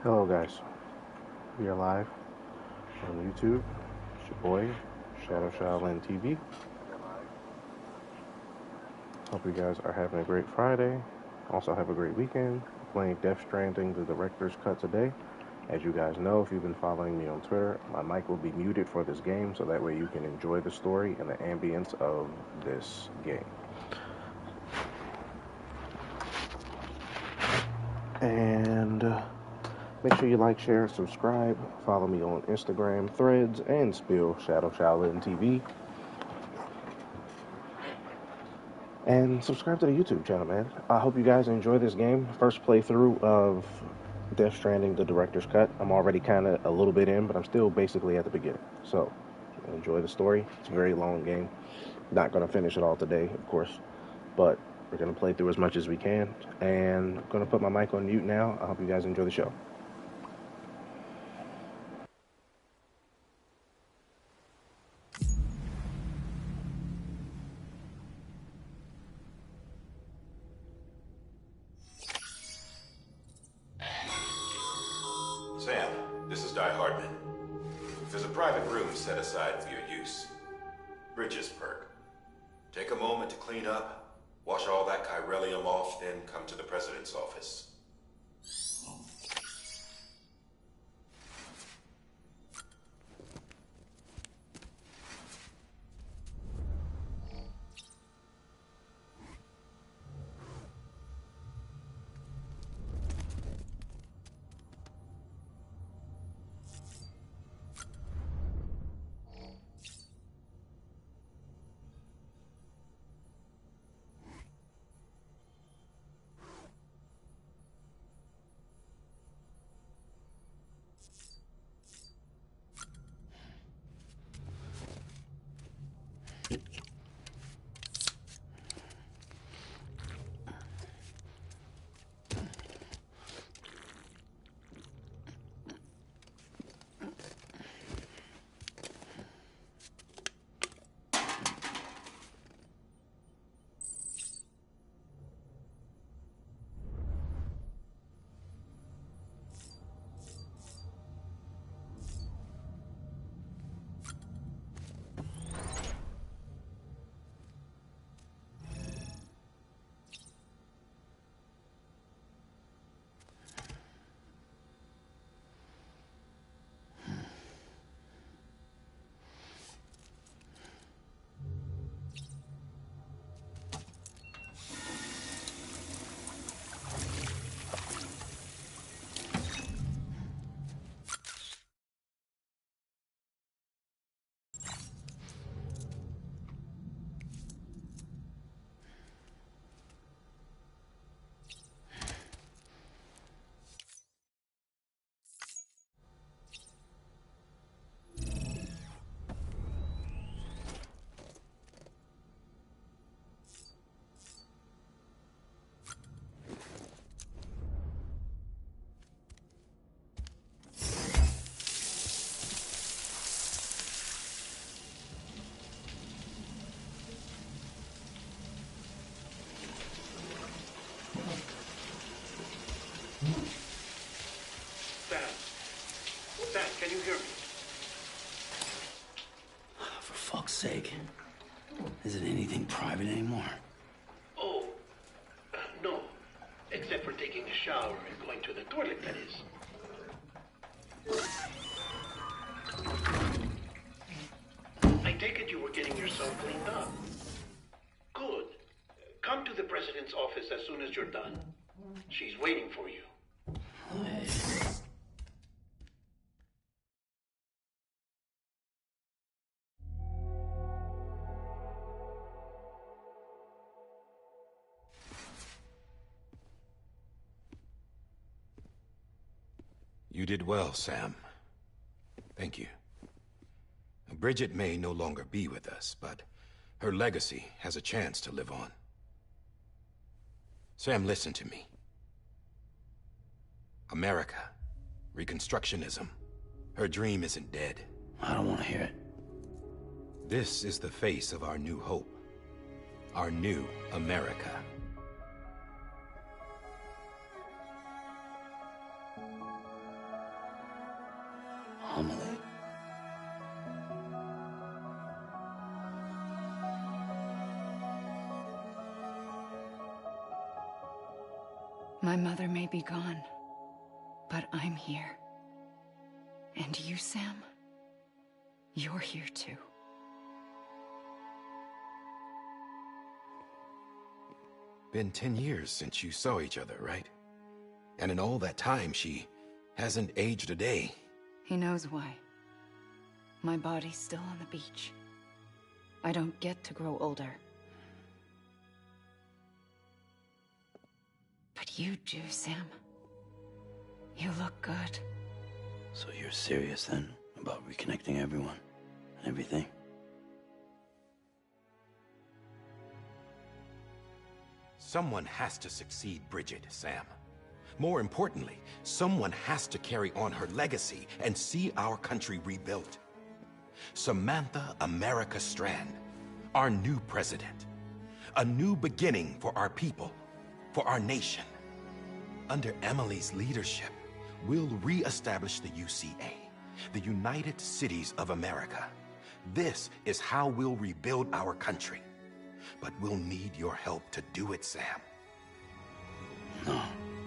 Hello guys, we are live on YouTube. It's your boy, Shadow Shaolin TV. Hope you guys are having a great Friday. Also have a great weekend. Playing Death Stranding, the director's cut today. As you guys know, if you've been following me on Twitter, my mic will be muted for this game, so that way you can enjoy the story and the ambience of this game. And make sure you like, share, subscribe. Follow me on Instagram, Threads, and Spill Shadow Shaolin TV. And subscribe to the YouTube channel, man. I hope you guys enjoy this game. First playthrough of Death Stranding, the director's cut. I'm already kind of a little bit in, but I'm still basically at the beginning. So, enjoy the story. It's a very long game. Not going to finish it all today, of course. But we're going to play through as much as we can. And I'm going to put my mic on mute now. I hope you guys enjoy the show. Sam, this is Di Hardman. There's a private room set aside for your use. Bridges perk. Take a moment to clean up, wash all that chiralium off, then come to the president's office. Sam, can you hear me? For fuck's sake. Isn't anything private anymore? Oh, no. Except for taking a shower and going to the toilet, that is. I take it you were getting yourself cleaned up. Good. Come to the president's office as soon as you're done. She's waiting for you. You did well, Sam. Thank you. Bridget may no longer be with us, but her legacy has a chance to live on. Sam, listen to me. America, Reconstructionism. Her dream isn't dead. I don't want to hear it. This is the face of our new hope. Our new America. Amelie. My mother may be gone, but I'm here. And you, Sam, you're here too. Been 10 years since you saw each other, right? And in all that time, she hasn't aged a day. He knows why. My body's still on the beach. I don't get to grow older. But you do, Sam. You look good. So you're serious then about reconnecting everyone and everything? Someone has to succeed Bridget, Sam. More importantly, someone has to carry on her legacy and see our country rebuilt. Samantha America Strand, our new president. A new beginning for our people, for our nation. Under Emily's leadership, we'll re-establish the UCA, the United Cities of America. This is how we'll rebuild our country. But we'll need your help to do it, Sam. No,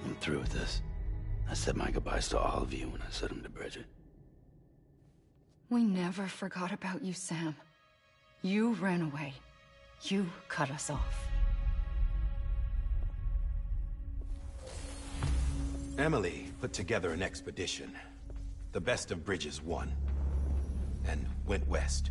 I'm through with this. I said my goodbyes to all of you when I said them to Bridget. We never forgot about you, Sam. You ran away. You cut us off. Emily put together an expedition. The best of Bridges won. And went west.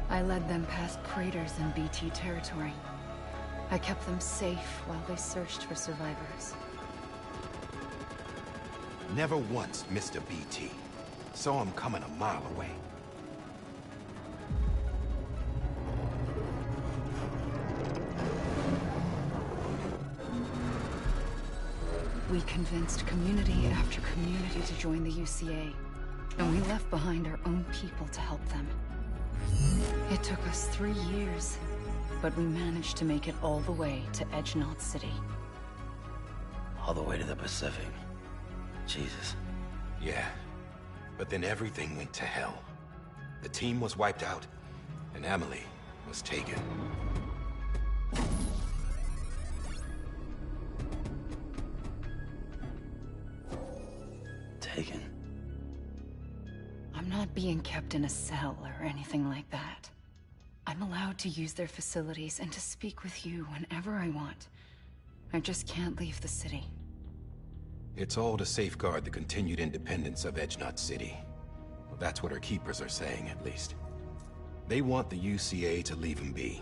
I led them past craters in BT territory. I kept them safe while they searched for survivors. Never once missed a BT. Saw him coming a mile away. We convinced community after community to join the UCA, and we left behind our own people to help them. It took us 3 years, but we managed to make it all the way to Edgenot City. All the way to the Pacific. Jesus. Yeah, but then everything went to hell. The team was wiped out, and Emily was taken. Taken? I'm not being kept in a cell or anything like that. I'm allowed to use their facilities and to speak with you whenever I want. I just can't leave the city. It's all to safeguard the continued independence of Edgenot City. Well, that's what our keepers are saying, at least. They want the UCA to leave them be.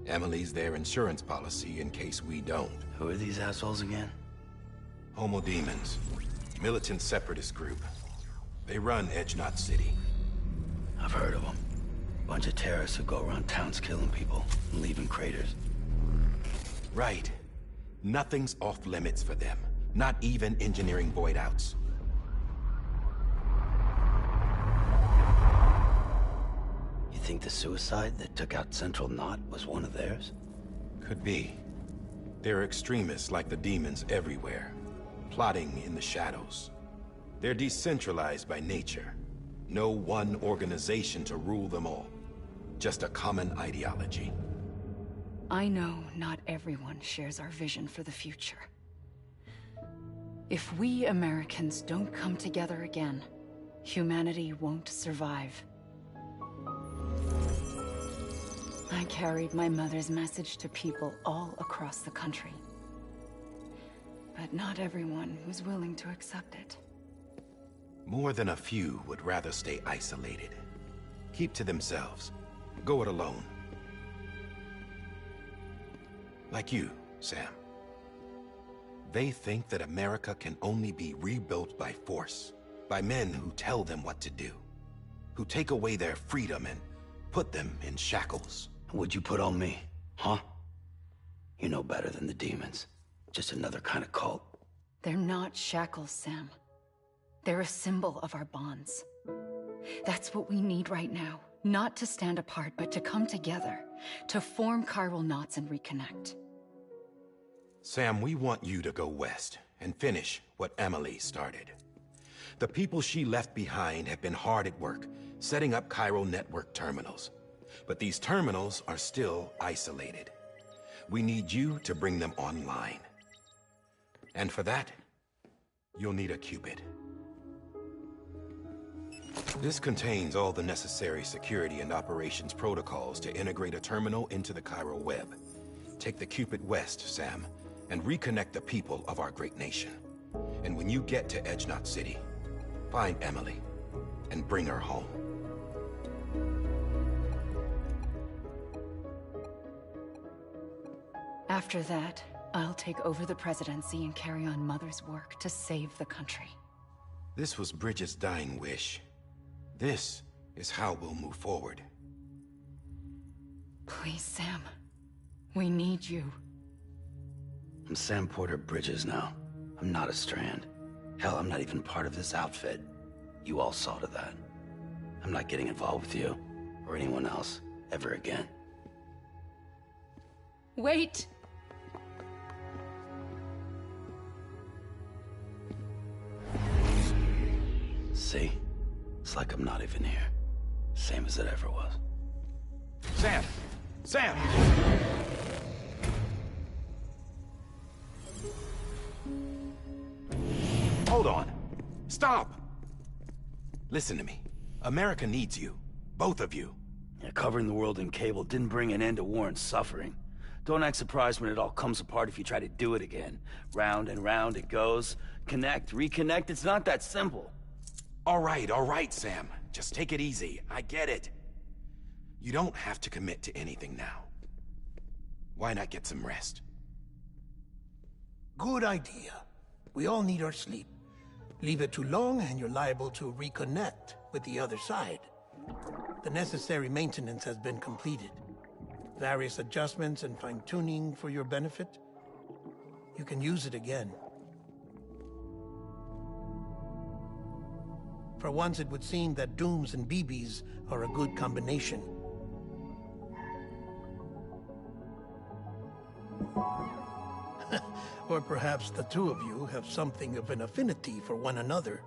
Emily's their insurance policy in case we don't. Who are these assholes again? Homo Demons. Militant separatist group. They run Edgenot City. I've heard of them. Bunch of terrorists who go around towns killing people and leaving craters. Right. Nothing's off limits for them. Not even engineering void outs. You think the suicide that took out Central Knot was one of theirs? Could be. There are extremists like the demons everywhere, plotting in the shadows. They're decentralized by nature. No one organization to rule them all. Just a common ideology. I know not everyone shares our vision for the future. If we Americans don't come together again, humanity won't survive. I carried my mother's message to people all across the country. But not everyone was willing to accept it. More than a few would rather stay isolated. Keep to themselves. Go it alone. Like you, Sam. They think that America can only be rebuilt by force, by men who tell them what to do, who take away their freedom and put them in shackles. What'd you put on me, huh? You know better than the demons. Just another kind of cult. They're not shackles, Sam. They're a symbol of our bonds. That's what we need right now. Not to stand apart, but to come together. To form chiral knots and reconnect. Sam, we want you to go west and finish what Emily started. The people she left behind have been hard at work, setting up chiral network terminals. But these terminals are still isolated. We need you to bring them online. And for that, you'll need a Cupid. This contains all the necessary security and operations protocols to integrate a terminal into the chiral web. Take the Cupid west, Sam, and reconnect the people of our great nation. And when you get to Edge Knot City, find Emily and bring her home. After that, I'll take over the presidency and carry on Mother's work to save the country. This was Bridget's dying wish. This is how we'll move forward. Please, Sam. We need you. I'm Sam Porter Bridges now. I'm not a Strand. Hell, I'm not even part of this outfit. You all saw to that. I'm not getting involved with you, or anyone else, ever again. Wait! See? It's like I'm not even here. Same as it ever was. Sam! Sam! Hold on. Stop! Listen to me. America needs you. Both of you. Yeah, covering the world in cable didn't bring an end to war and suffering. Don't act surprised when it all comes apart if you try to do it again. Round and round it goes. Connect, reconnect, it's not that simple. All right, Sam. Just take it easy. I get it. You don't have to commit to anything now. Why not get some rest? Good idea. We all need our sleep. Leave it too long and you're liable to reconnect with the other side. The necessary maintenance has been completed. Various adjustments and fine-tuning for your benefit. You can use it again. For once, it would seem that Dooms and BBs are a good combination. Or perhaps the two of you have something of an affinity for one another.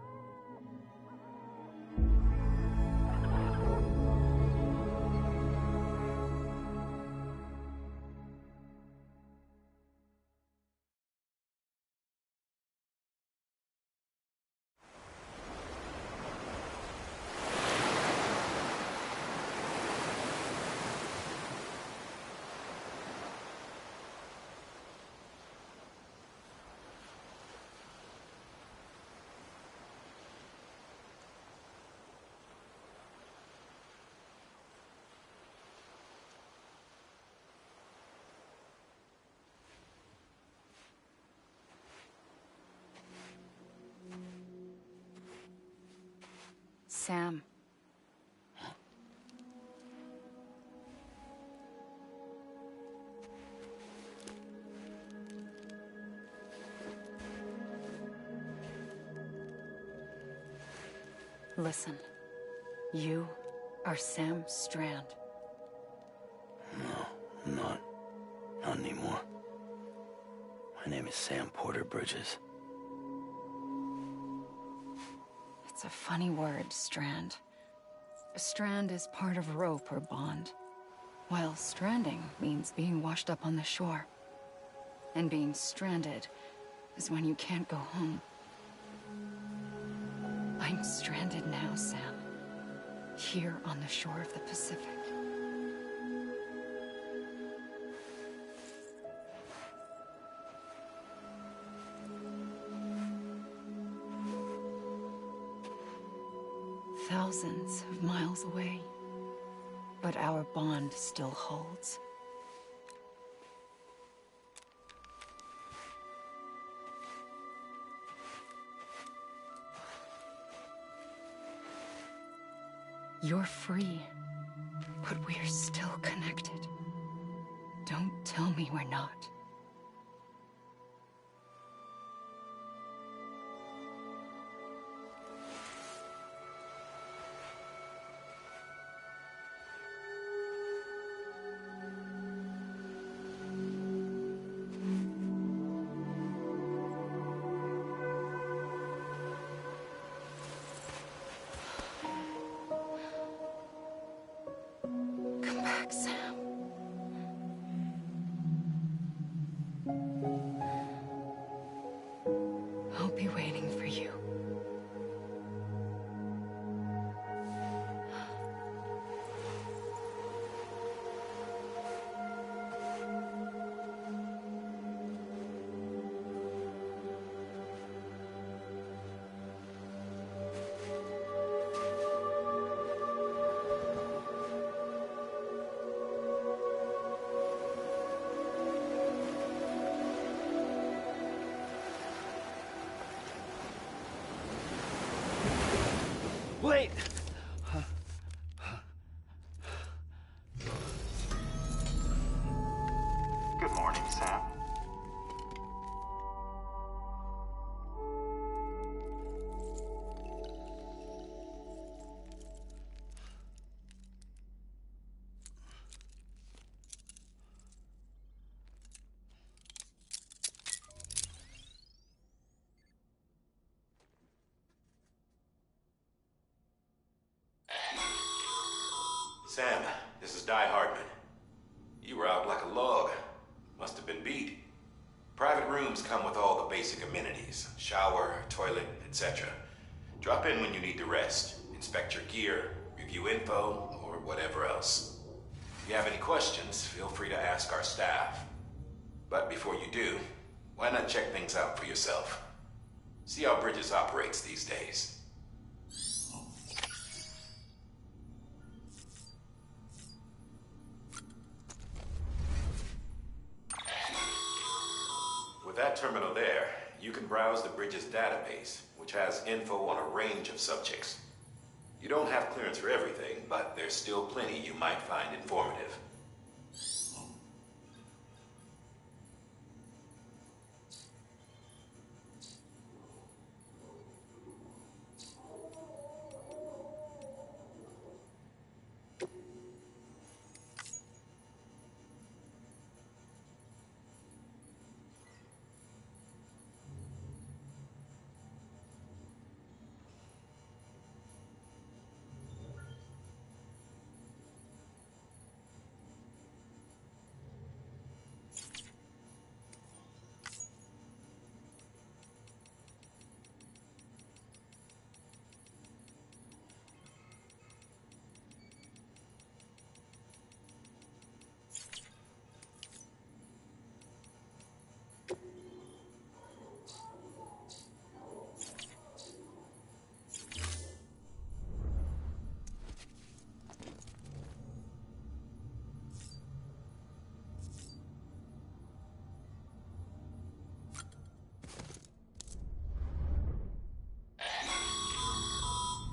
Sam. Listen. You are Sam Strand. No, I'm not. Not anymore. My name is Sam Porter Bridges. It's a funny word, Strand. A strand is part of rope or bond, while stranding means being washed up on the shore. And being stranded is when you can't go home. I'm stranded now, Sam. Here on the shore of the Pacific. Thousands of miles away, but our bond still holds. You're free, but we're still connected. Don't tell me we're not. I'll be waiting for you. Wait! Good morning, Sam. Sam, this is Die Hardman. You were out like a log. Must have been beat. Private rooms come with all the basic amenities. Shower, toilet, etc. Drop in when you need to rest. Inspect your gear, review info, or whatever else. If you have any questions, feel free to ask our staff. But before you do, why not check things out for yourself? See how Bridges operates these days. With that terminal there, you can browse the Bridges database, which has info on a range of subjects. You don't have clearance for everything, but there's still plenty you might find informative.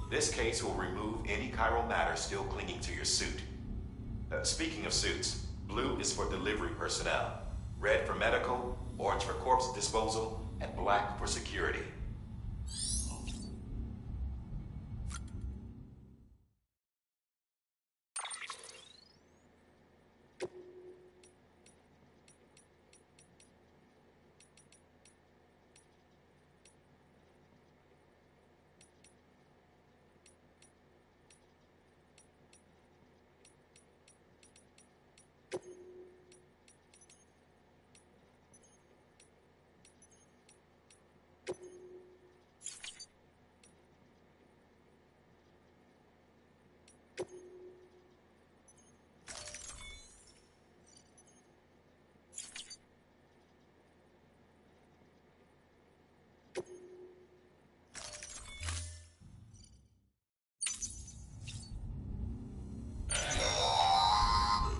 This case will remove any chiral matter still clinging to your suit. Speaking of suits, blue is for delivery personnel, red for medical, orange for corpse disposal, and black for security.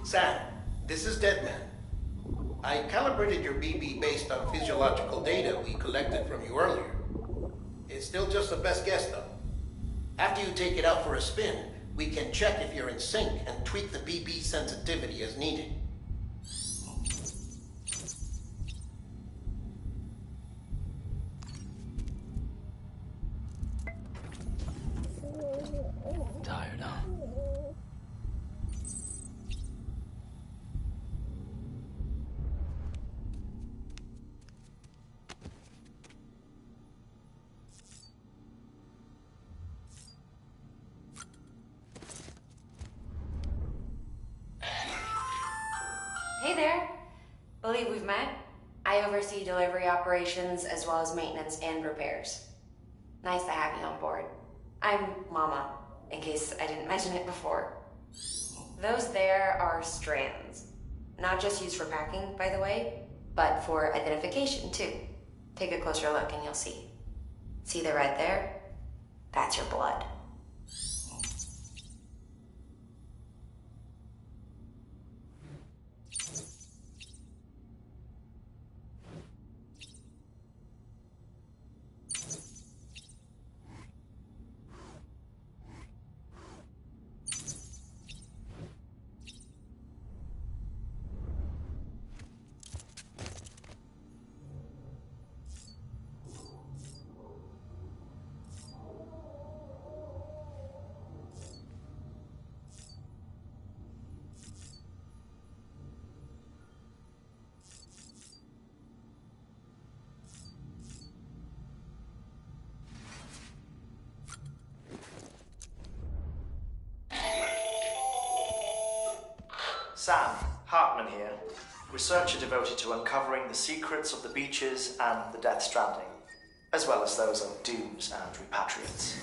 Sam, this is Deadman. I calibrated your BB based on physiological data we collected from you earlier. It's still just a best guess, though. After you take it out for a spin, we can check if you're in sync and tweak the BB sensitivity as needed. Tired, huh? Hey there. Believe we've met? I oversee delivery operations as well as maintenance and repairs. Nice to have you on board. I'm Mama, in case I didn't mention it before. Those there are strands. Not just used for packing, by the way, but for identification too. Take a closer look and you'll see. See the red there? That's your blood. Sam, Hartman here, researcher devoted to uncovering the secrets of the beaches and the Death Stranding, as well as those of dooms and repatriates.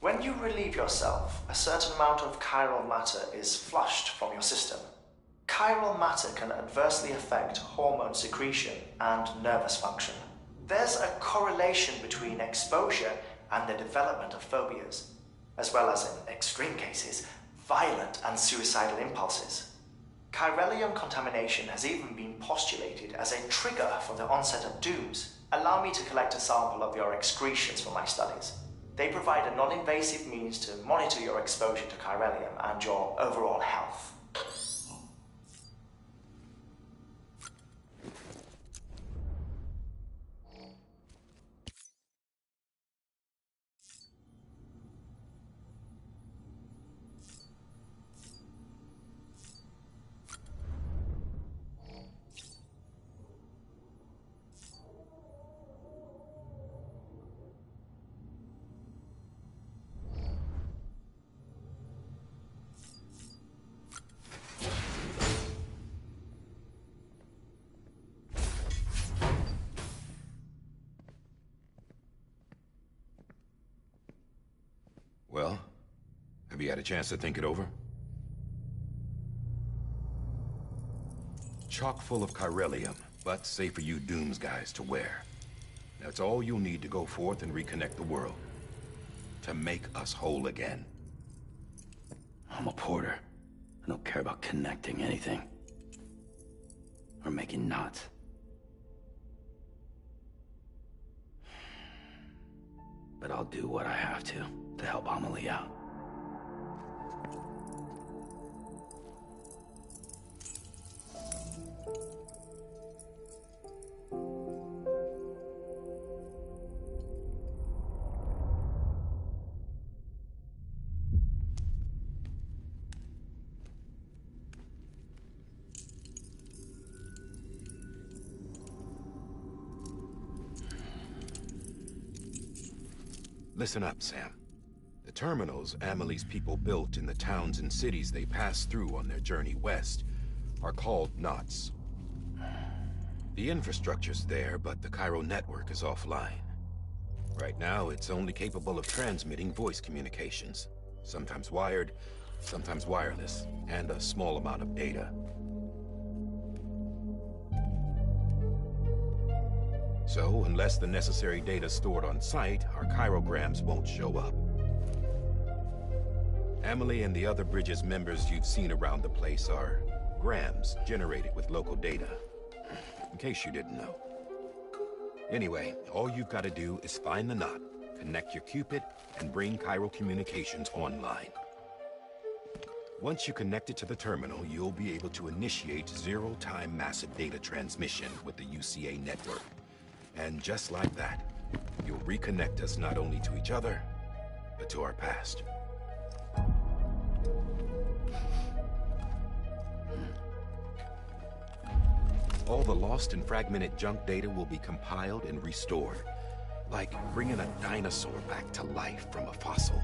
When you relieve yourself, a certain amount of chiral matter is flushed from your system. Chiral matter can adversely affect hormone secretion and nervous function. There's a correlation between exposure and the development of phobias, as well as, in extreme cases, violent and suicidal impulses. Chiralium contamination has even been postulated as a trigger for the onset of dooms. Allow me to collect a sample of your excretions for my studies. They provide a non-invasive means to monitor your exposure to chiralium and your overall health. Well, have you had a chance to think it over? Chock full of chiralium, but safe for you Dooms guys to wear. That's all you'll need to go forth and reconnect the world. To make us whole again. I'm a porter. I don't care about connecting anything. Or making knots. But I'll do what I have to help Amelie out. Listen up, Sam. The terminals Amelie's people built in the towns and cities they passed through on their journey west are called knots. The infrastructure's there, but the Cairo network is offline. Right now, it's only capable of transmitting voice communications. Sometimes wired, sometimes wireless, and a small amount of data. So, unless the necessary data stored on site, our chirograms won't show up. Amelie and the other Bridges members you've seen around the place are grams generated with local data. In case you didn't know. Anyway, all you've got to do is find the knot, connect your Cupid, and bring Cairo communications online. Once you connect it to the terminal, you'll be able to initiate zero-time massive data transmission with the UCA network. And just like that, you'll reconnect us not only to each other, but to our past. All the lost and fragmented junk data will be compiled and restored, like bringing a dinosaur back to life from a fossil.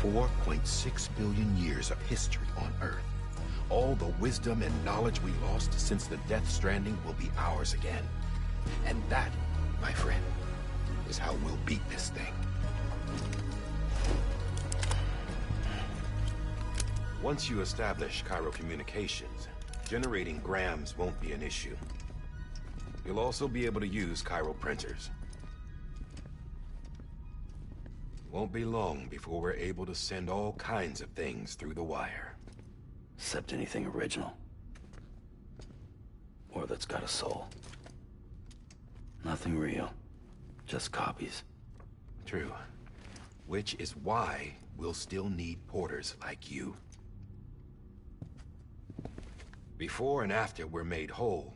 4.6 billion years of history on Earth. All the wisdom and knowledge we lost since the Death Stranding will be ours again. And that, my friend, is how we'll beat this thing. Once you establish Cairo communications, generating grams won't be an issue. You'll also be able to use Cairo printers. Won't be long before we're able to send all kinds of things through the wire. Except anything original. Or that's got a soul. Nothing real. Just copies. True. Which is why we'll still need porters like you. Before and after we're made whole,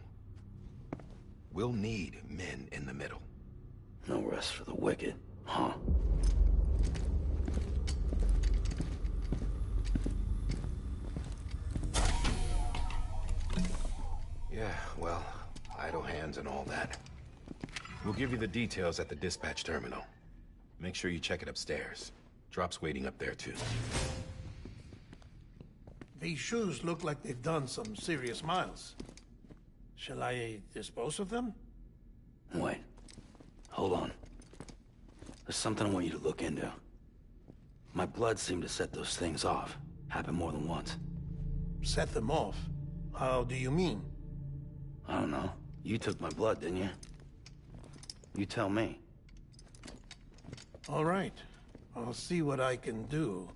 we'll need men in the middle. No rest for the wicked, huh? Yeah, well, idle hands and all that. We'll give you the details at the dispatch terminal. Make sure you check it upstairs. Drop's waiting up there, too. These shoes look like they've done some serious miles. Shall I dispose of them? Wait. Hold on. There's something I want you to look into. My blood seemed to set those things off. Happened more than once. Set them off? How do you mean? I don't know. You took my blood, didn't you? You tell me. All right. I'll see what I can do.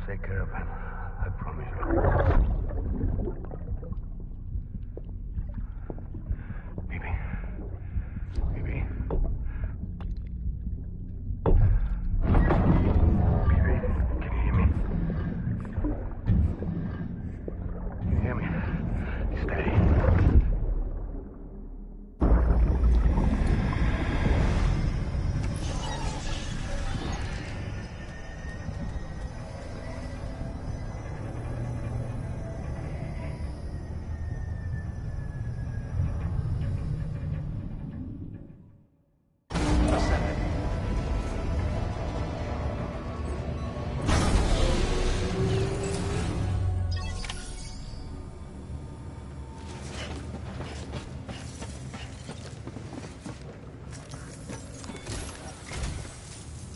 Take care of him. I promise you. Baby. Baby. Baby, can you hear me? Can you hear me? Steady.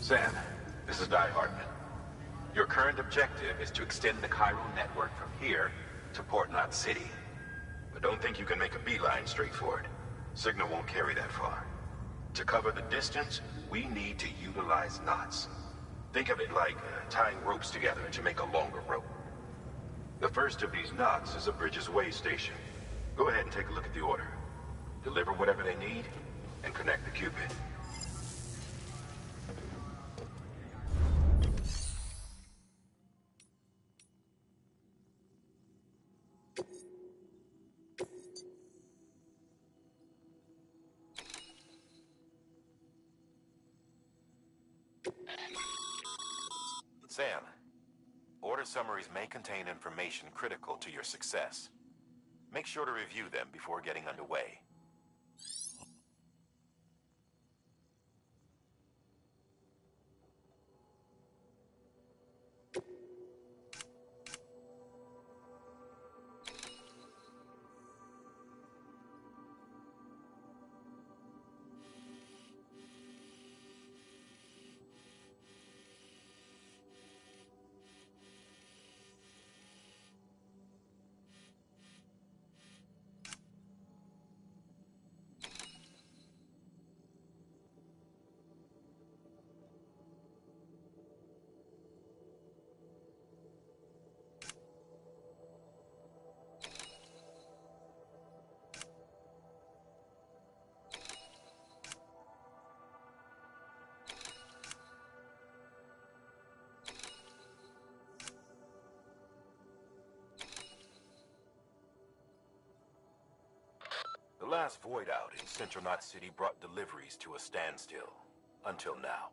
Sam, this is Di Hartman. Your current objective is to extend the Cairo network from here to Port Knot City. But don't think you can make a beeline straight for it. Signal won't carry that far. To cover the distance, we need to utilize knots. Think of it like tying ropes together to make a longer rope. The first of these knots is a Bridges Way station. Go ahead and take a look at the order. Deliver whatever they need, and connect the Cupid. Sam, order summaries may contain information critical to your success. Make sure to review them before getting underway. last void out in Central Knot City brought deliveries to a standstill. Until now.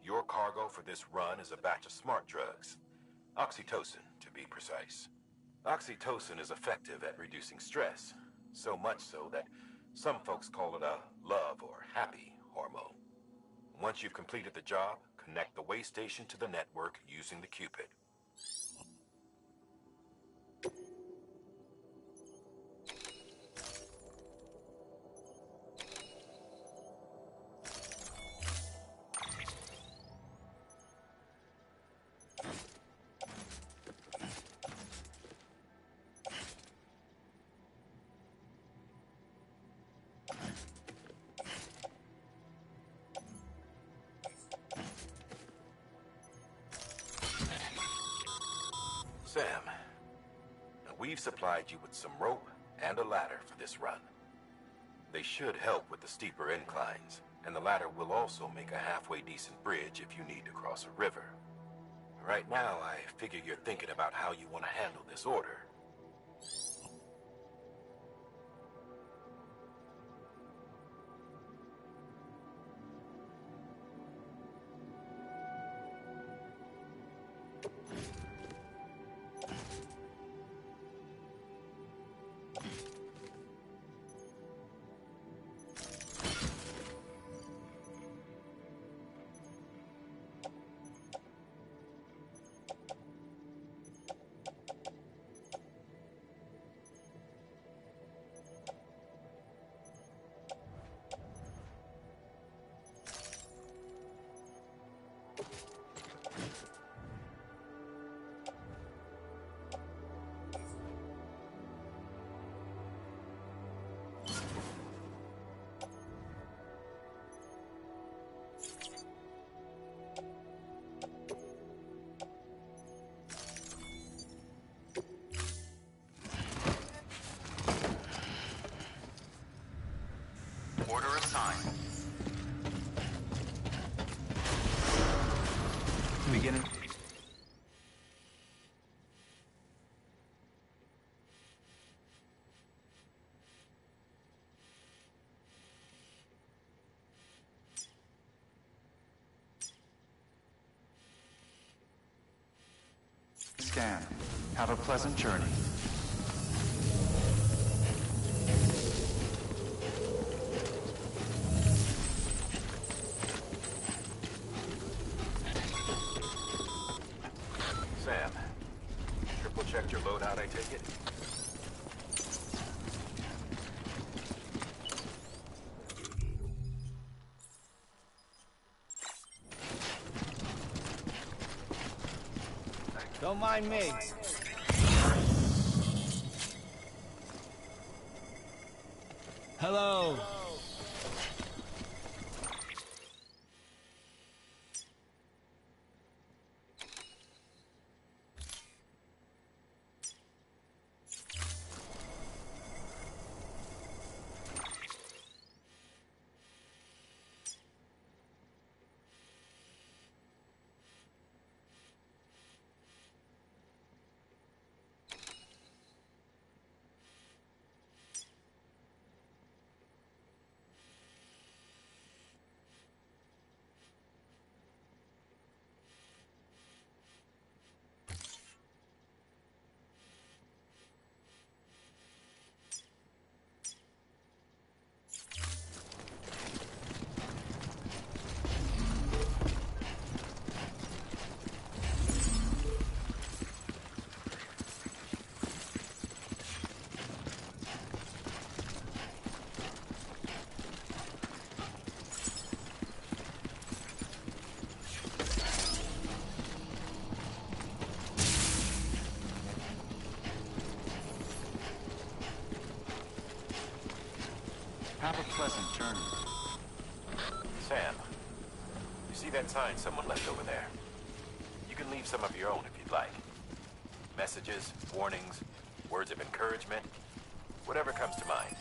Your cargo for this run is a batch of smart drugs. Oxytocin, to be precise. Oxytocin is effective at reducing stress. So much so that some folks call it a love or happy hormone. Once you've completed the job, connect the way station to the network using the Cupid. Sam, we've supplied you with some rope and a ladder for this run. They should help with the steeper inclines, and the ladder will also make a halfway decent bridge if you need to cross a river. Right now, I figure you're thinking about how you want to handle this order. Order assigned. Beginning. Scan. Have a pleasant journey. Sam, triple checked your loadout, I take it? Don't mind me. Hello. Have a pleasant journey. Sam, you see that sign someone left over there? You can leave some of your own if you'd like. Messages, warnings, words of encouragement, whatever comes to mind.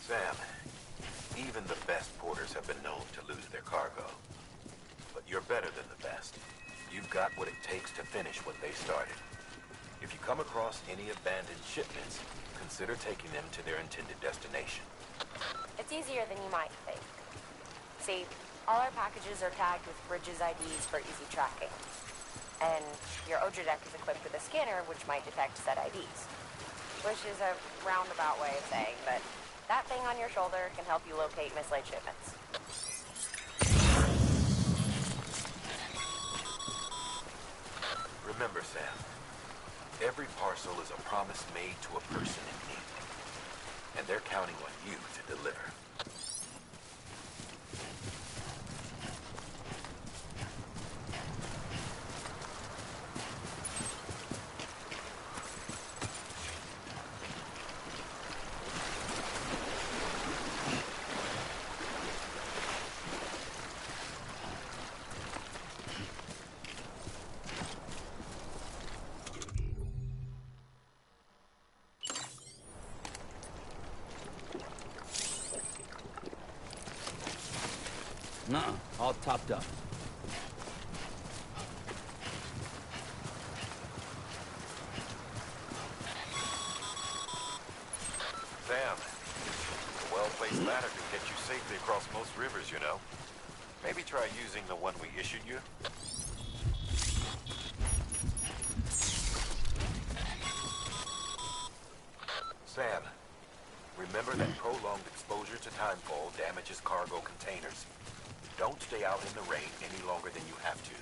Sam, even the best porters have been known to lose their cargo. But you're better than the best. You've got what it takes to finish what they started. If you come across any abandoned shipments, consider taking them to their intended destination. It's easier than you might think. See, all our packages are tagged with Bridges IDs for easy tracking. And your Odra deck is equipped with a scanner which might detect said IDs. Which is a roundabout way of saying, but that thing on your shoulder can help you locate mislaid shipments. Remember, Sam, every parcel is a promise made to a person in need. And they're counting on you to deliver. Nuh-uh, all topped up. Sam, a well-placed ladder can get you safely across most rivers, you know. Maybe try using the one we issued you. Sam, remember that prolonged exposure to timefall damages cargo containers. Don't stay out in the rain any longer than you have to.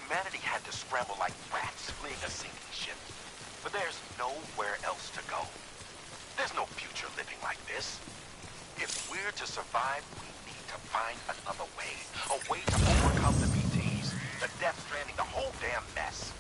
Humanity had to scramble like rats fleeing a sinking ship. But there's nowhere else to go. There's no future living like this. If we're to survive, we need to find another way. A way to overcome the BTs, the Death Stranding, the whole damn mess.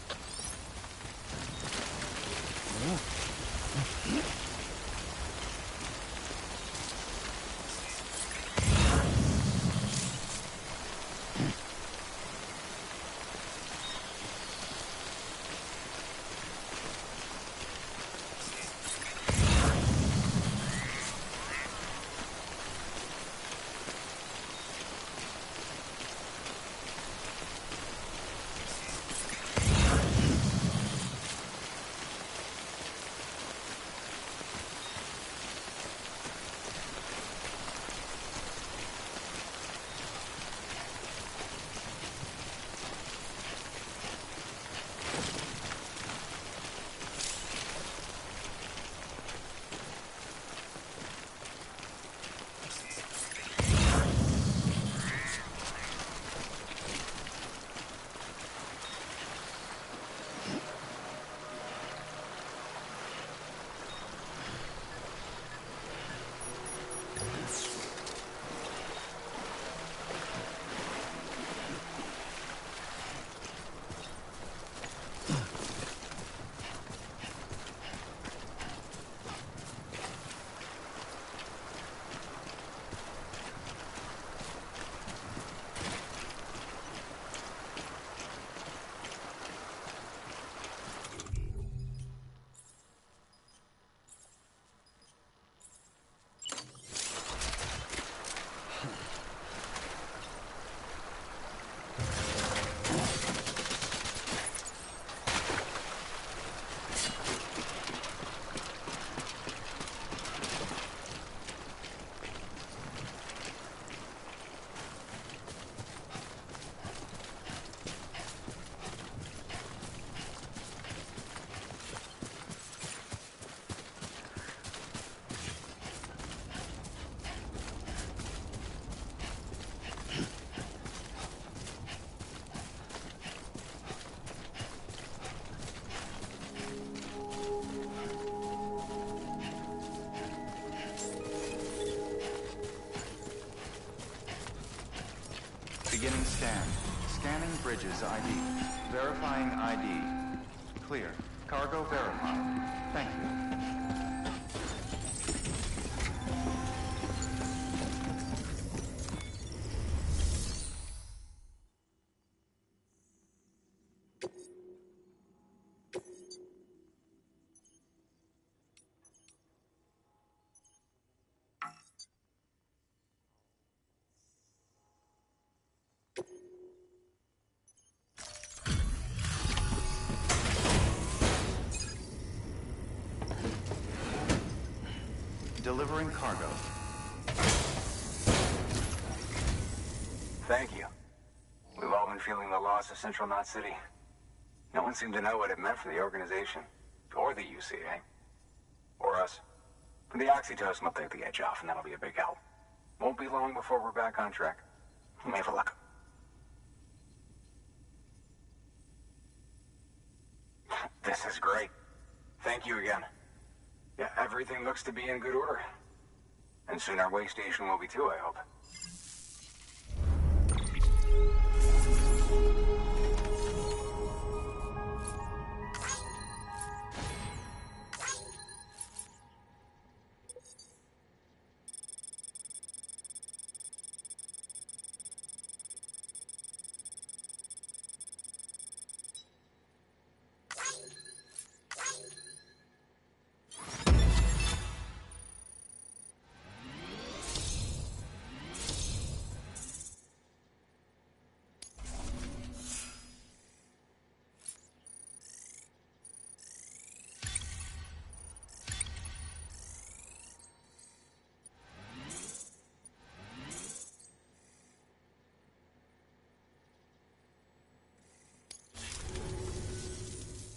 Beginning scan. Scanning bridges ID. Verifying ID. Clear. Cargo verified. Thank you. Delivering cargo. Thank you. We've all been feeling the loss of Central Knot City. No one seemed to know what it meant for the organization, or the UCA, or us. But the oxytocin will take the edge off, and that'll be a big help. Won't be long before we're back on track. May have luck. This is great. Thank you again. Yeah, everything looks to be in good order. And soon our way station will be too, I hope.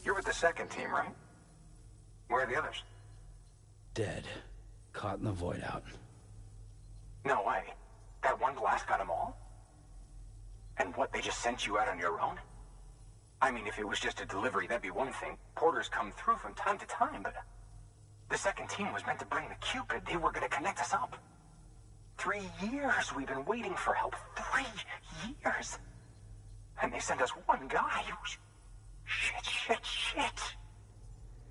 You're with the second team, right? Where are the others? Dead. Caught in the void out. No way. That one blast got them all? And what, they just sent you out on your own? I mean, if it was just a delivery, that'd be one thing. Porters come through from time to time, but the second team was meant to bring the Cupid. They were gonna connect us up. 3 years we've been waiting for help. 3 years. And they sent us one guy. Shit.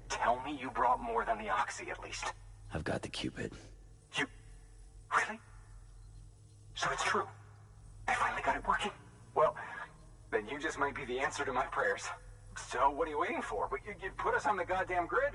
Tell me you brought more than the Oxy, at least. I've got the Cupid. You... Really? So it's true. They finally got it working. Well, then you just might be the answer to my prayers. So what are you waiting for? You put us on the goddamn grid.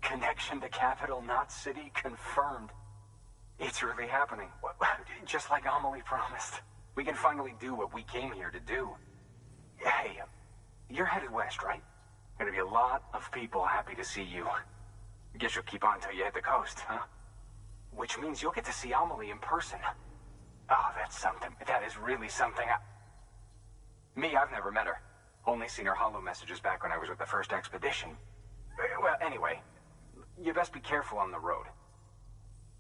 Connection to capital, not city, confirmed. It's really happening. Just like Amelie promised. We can finally do what we came here to do. Hey, you're headed west, right? Gonna be a lot of people happy to see you. Guess you'll keep on till you hit the coast, huh? Which means you'll get to see Amelie in person. Oh, that's something. That is really something. Me, I've never met her. Only seen her holo messages back when I was with the first expedition. Well, anyway, you best be careful on the road.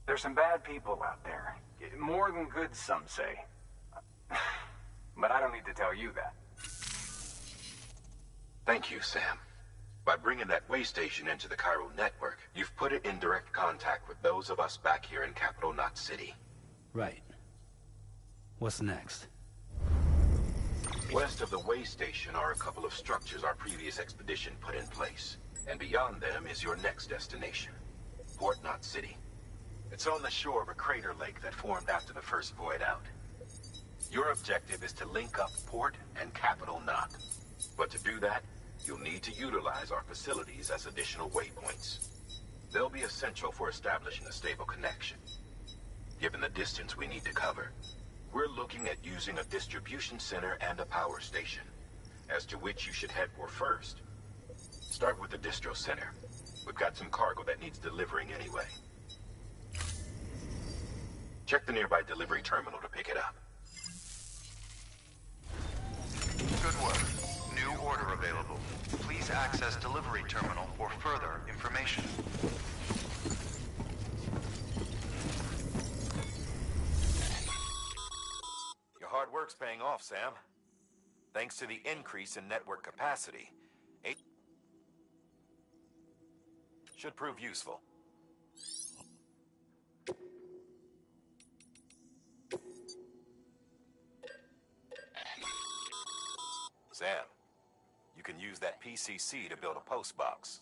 There's some bad people out there. More than good, some say. But I don't need to tell you that. Thank you, Sam. By bringing that way station into the Cairo network, you've put it in direct contact with those of us back here in Capital Knot City. Right. What's next? West of the way station are a couple of structures our previous expedition put in place. And beyond them is your next destination, Port Knot City. It's on the shore of a crater lake that formed after the first void out. Your objective is to link up Port and Capital Knot. But to do that, you'll need to utilize our facilities as additional waypoints. They'll be essential for establishing a stable connection. Given the distance we need to cover, we're looking at using a distribution center and a power station, as to which you should head for first. Start with the distro center. We've got some cargo that needs delivering anyway. Check the nearby delivery terminal to pick it up. Good work. New order available. Please access delivery terminal for further information. Your hard work's paying off, Sam. Thanks to the increase in network capacity, should prove useful. Sam, you can use that PCC to build a post box.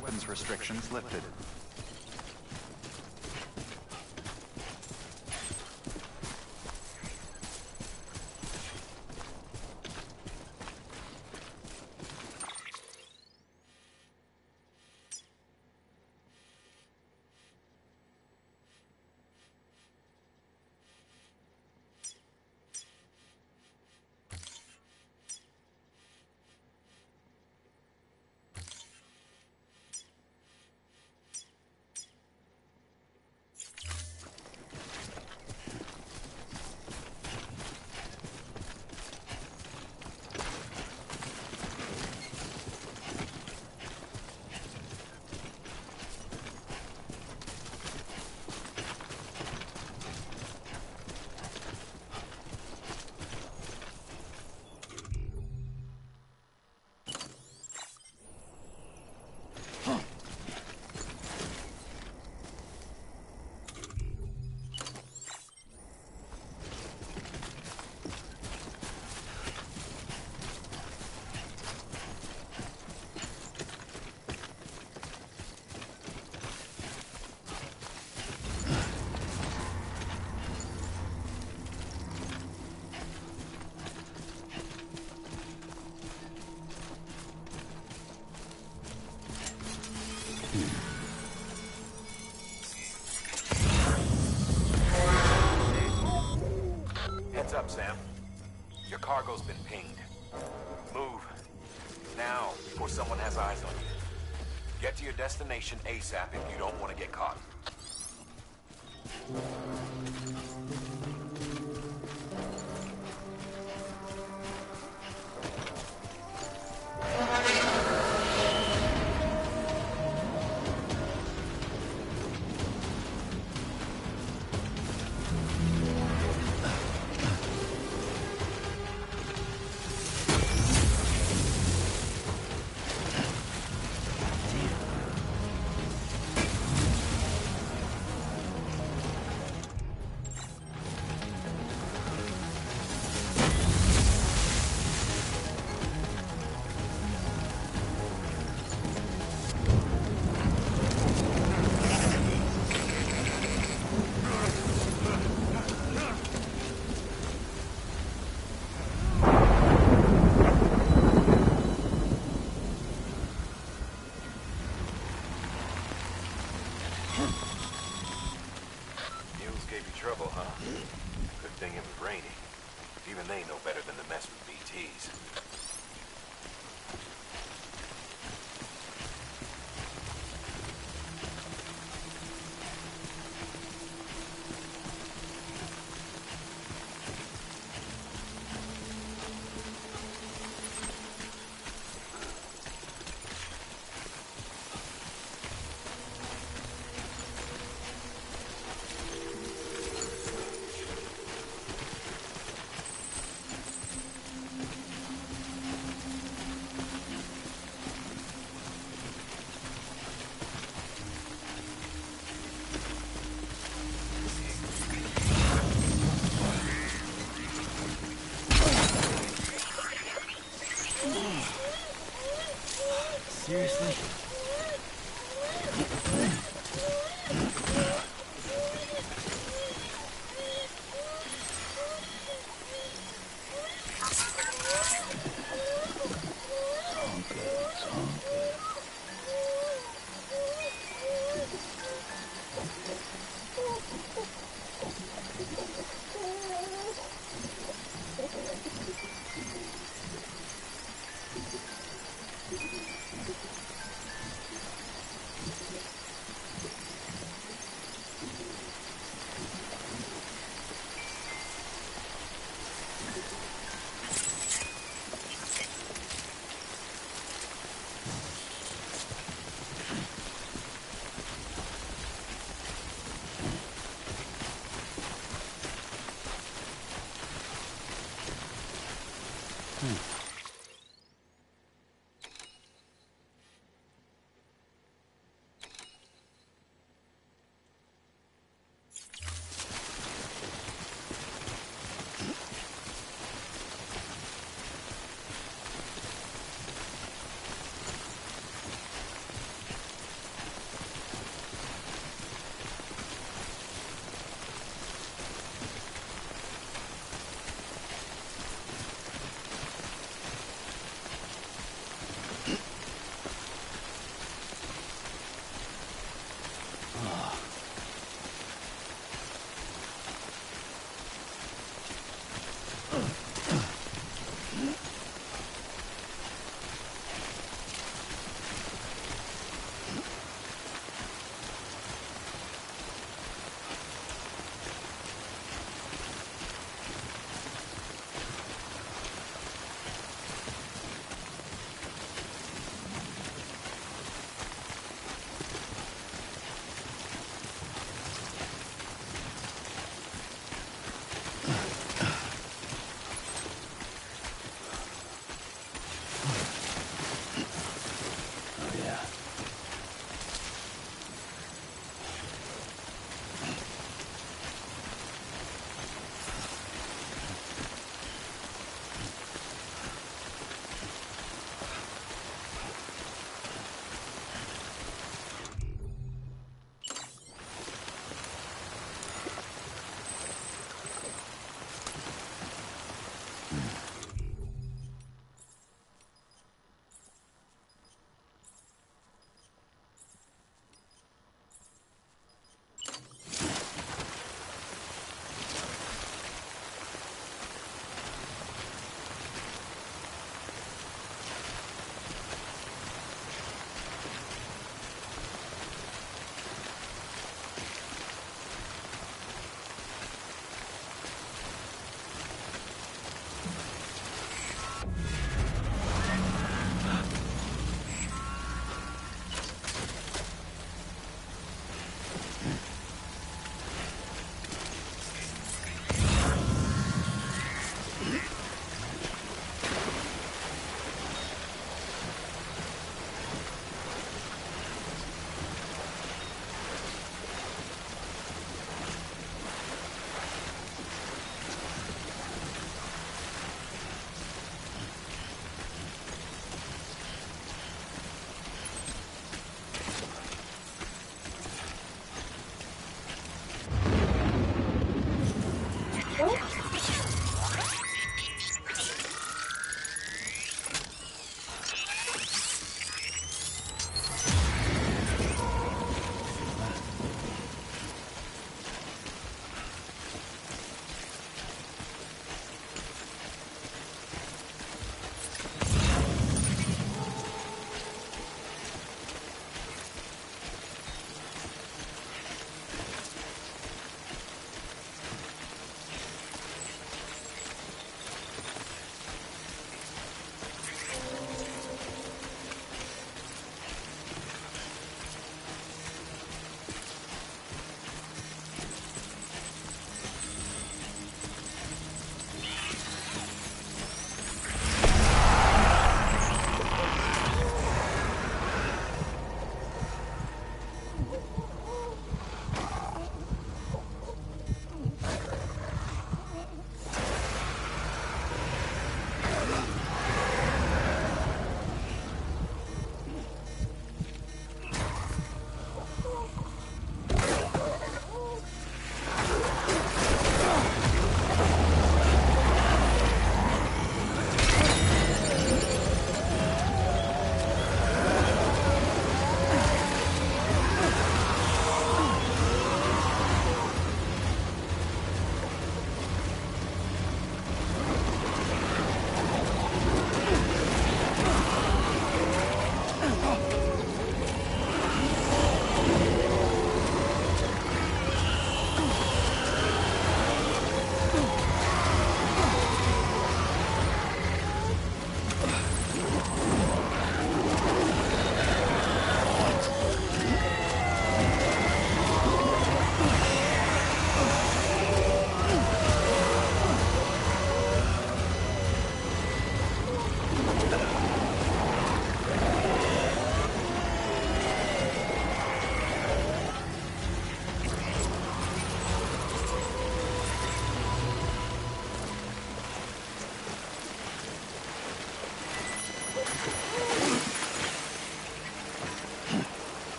weapons restrictions lifted. Heads up, Sam. Your cargo's been pinged. Move. Now, before someone has eyes on you. Get to your destination ASAP if you don't want to get caught. Trouble, huh? Good thing it was raining. Even they know better than to mess with BTs.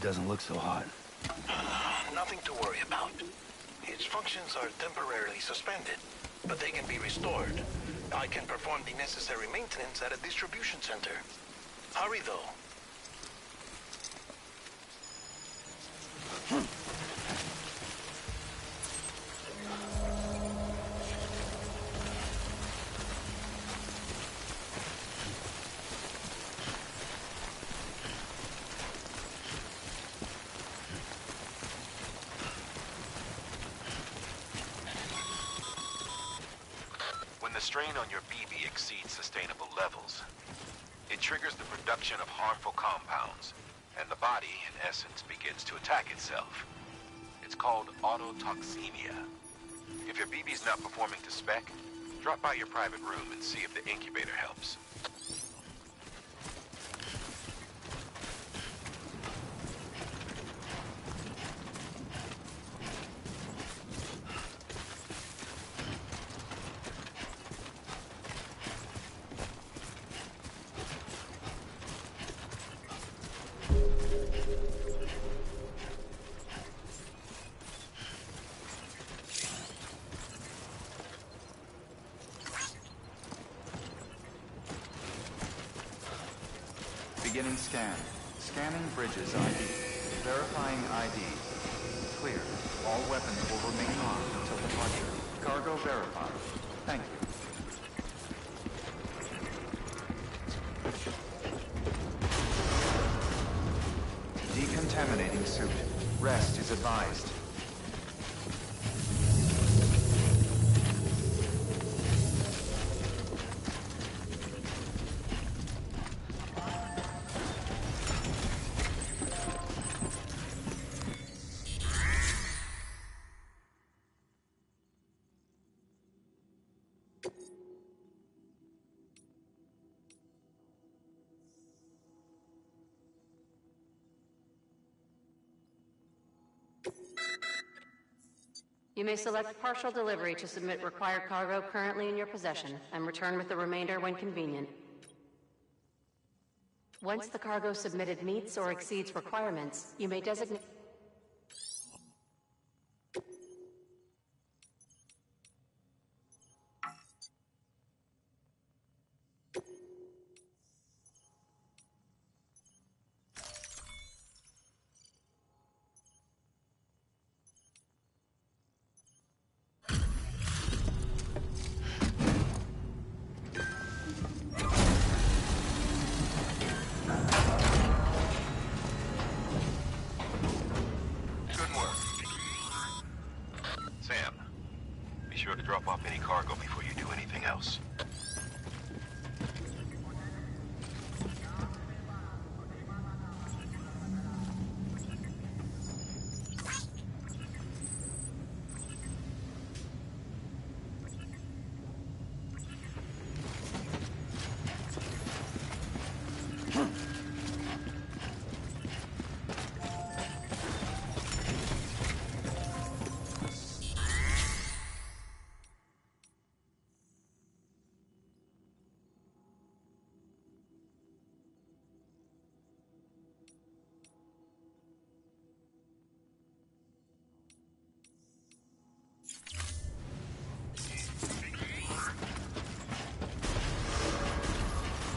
it doesn't look so hot. Nothing to worry about. Its functions are temporarily suspended, but they can be restored. I can perform the necessary maintenance at a distribution center. Hurry, though. When the strain on your BB exceeds sustainable levels, it triggers the production of harmful compounds, and the body, in essence, begins to attack itself. It's called autotoxemia. If your BB's not performing to spec, drop by your private room and see if the incubator helps. Beginning scan. Scanning Bridges ID. Verifying ID. Clear. All weapons will remain armed until departure. Cargo verified. Thank you. Decontaminating suit. Rest is advised. You may select partial delivery to submit required cargo currently in your possession and return with the remainder when convenient. Once the cargo submitted meets or exceeds requirements, you may designate... To drop off any cargo before you do anything else.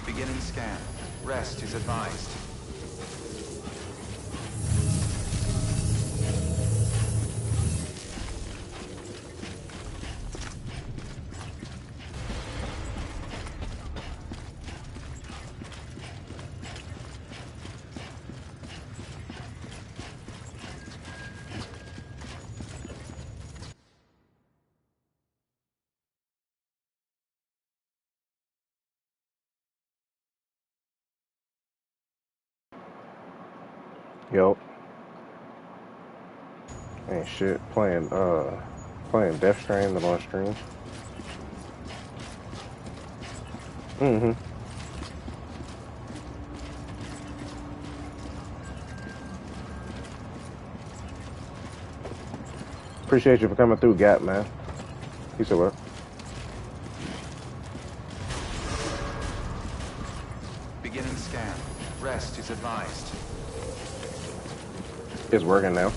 Beginning scan. Rest is advised. Yo. Ain't shit. Playing Death Stranding on stream. Mm-hmm. Appreciate you for coming through, Gap, man. Peace of work. Beginning scan. Rest is advised. It's working now.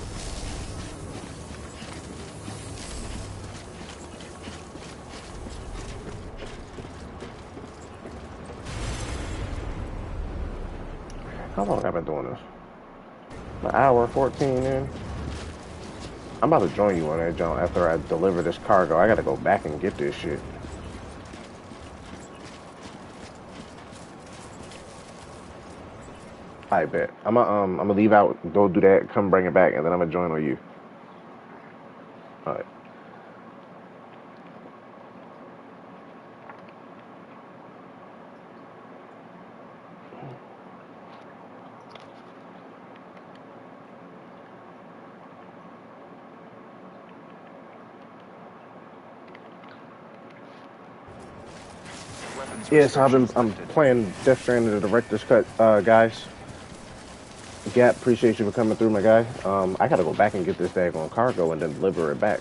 How long have I been doing this? An hour 14 in. I'm about to join you on that, John. After I deliver this cargo, I gotta go back and get this shit. I bet. I'm gonna leave out, go do that, come bring it back, and then I'm gonna join on you. All right. Yeah, so I'm playing Death Stranding the director's cut, guys. Gap, appreciate you for coming through, my guy. I gotta go back and get this daggone cargo and then deliver it back.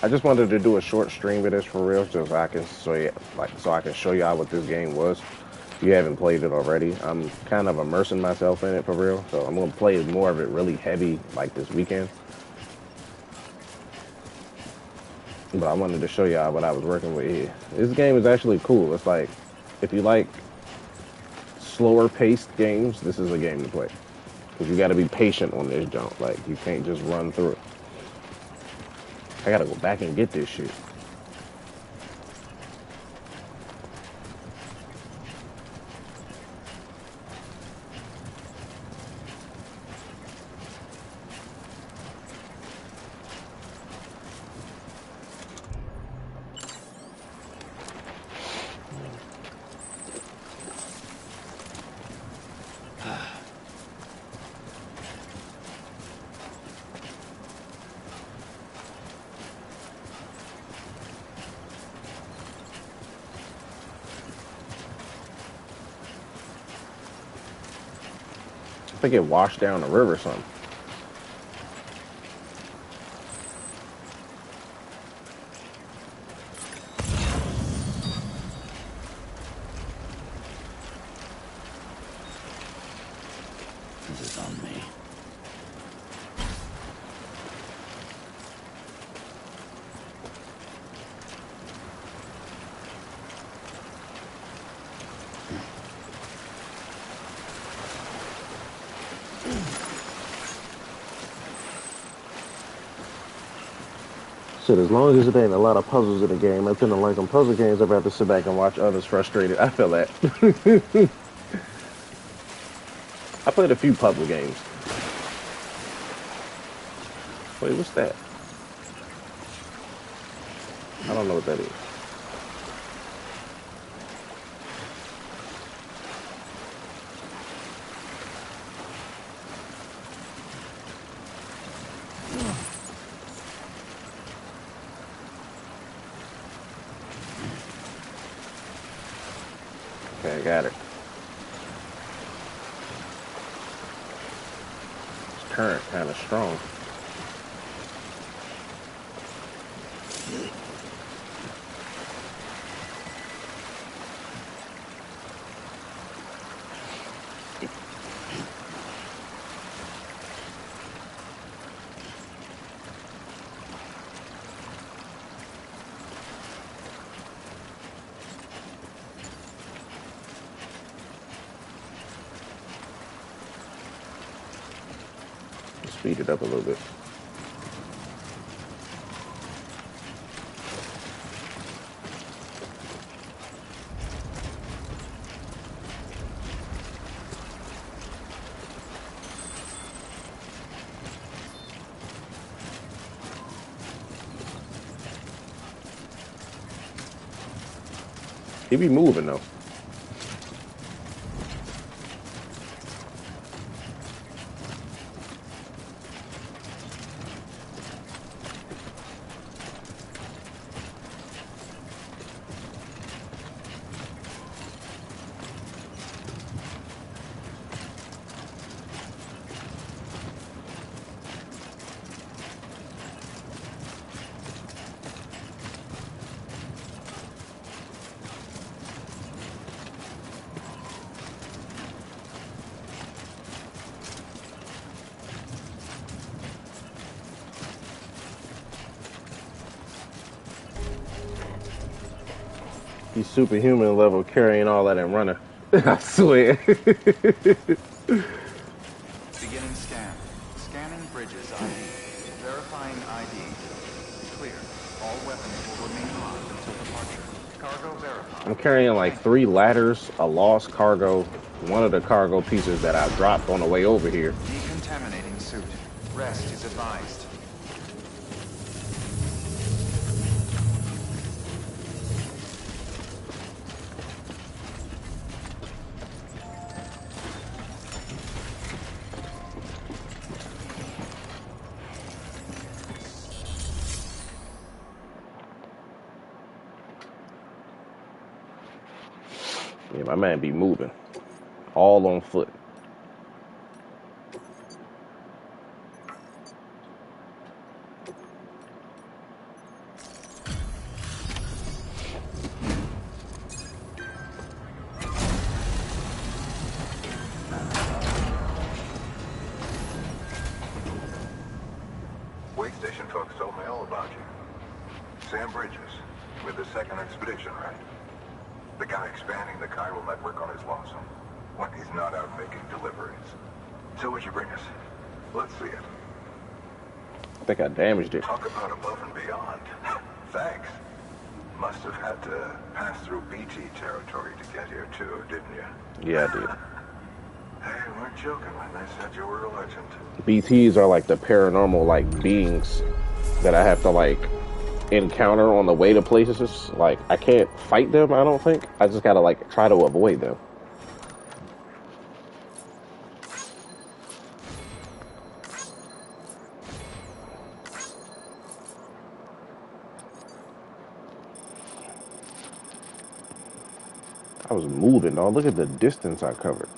I just wanted to do a short stream of this for real, so I can show y'all what this game was. If you haven't played it already, I'm kind of immersing myself in it for real, so I'm gonna play more of it really heavy like this weekend. But I wanted to show y'all what I was working with here. This game is actually cool. It's like, if you like slower paced games, this is a game to play. Because you gotta be patient on this jump. Like, you can't just run through it. I gotta go back and get this shit. I think it washed down the river or something. This is on me. Shit, as long as it ain't a lot of puzzles in the game, I tend to like them puzzle games. I'd rather sit back and watch others frustrated. I feel that. I played a few puzzle games. Wait, what's that? I don't know what that is. Okay, I got it. This current kind of strong. Speed it up a little bit. He be moving though. He's superhuman level carrying all that and running. I swear. Beginning scan. Scanning bridges ID. Verifying ID. Clear. All weapons will remain locked until departure. Cargo verified. I'm carrying like 3 ladders, a lost cargo, one of the cargo pieces that I dropped on the way over here. Decontaminating suit. Rest is advised. Yeah, my man be moving. All on foot. Wait station folks told me all about you. Sam Bridges, with the second expedition, right? The guy expanding the chiral network on his lonesome, when he's not out making deliveries. So what'd you bring us? Let's see it. I think I damaged it. Talk about above and beyond. Thanks. Must have had to pass through BT territory to get here too, didn't you? Yeah, I did. Hey, you weren't joking when they said you were a legend. BTs are like the paranormal like beings that I have to like encounter on the way to places. Like I can't fight them, I don't think. I just gotta like try to avoid them. I was moving, dog. Look at the distance I covered.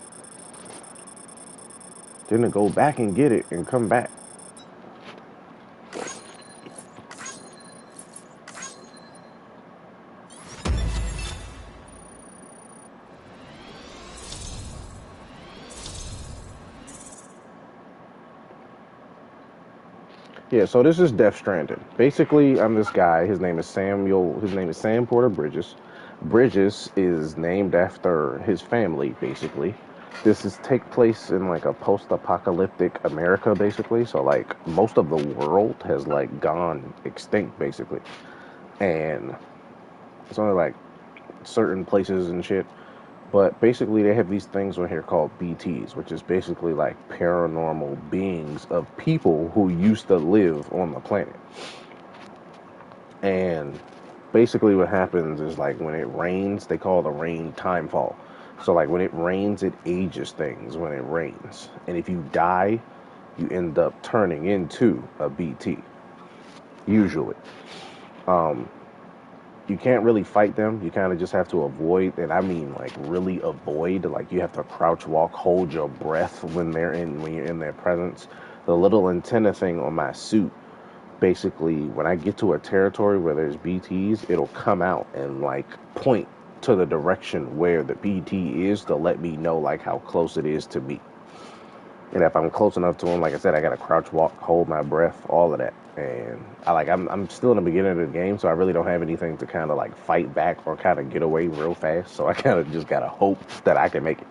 Didn't go back and get it and come back. Yeah, so this is Death Stranding. Basically, I'm this guy. His name is Samuel. His name is Sam Porter Bridges. Bridges is named after his family, basically. This is take place in like a post-apocalyptic America, basically. So like most of the world has like gone extinct, basically, and it's only like certain places and shit. But basically, they have these things on here called BTs, which is basically like paranormal beings of people who used to live on the planet. And basically, what happens is like when it rains, they call the rain timefall. So, like when it rains, it ages things when it rains. And if you die, you end up turning into a BT, usually. You can't really fight them. You kind of just have to avoid, and I mean like really avoid. Like you have to crouch walk, hold your breath when you're in their presence. The little antenna thing on my suit, basically, when I get to a territory where there's BTs, it'll come out and like point to the direction where the BT is to let me know like how close it is to me. And if I'm close enough to him, like I said, I gotta crouch walk, hold my breath, all of that. And I'm still in the beginning of the game, so I really don't have anything to kind of like fight back or kind of get away real fast. So I kind of just gotta hope that I can make it.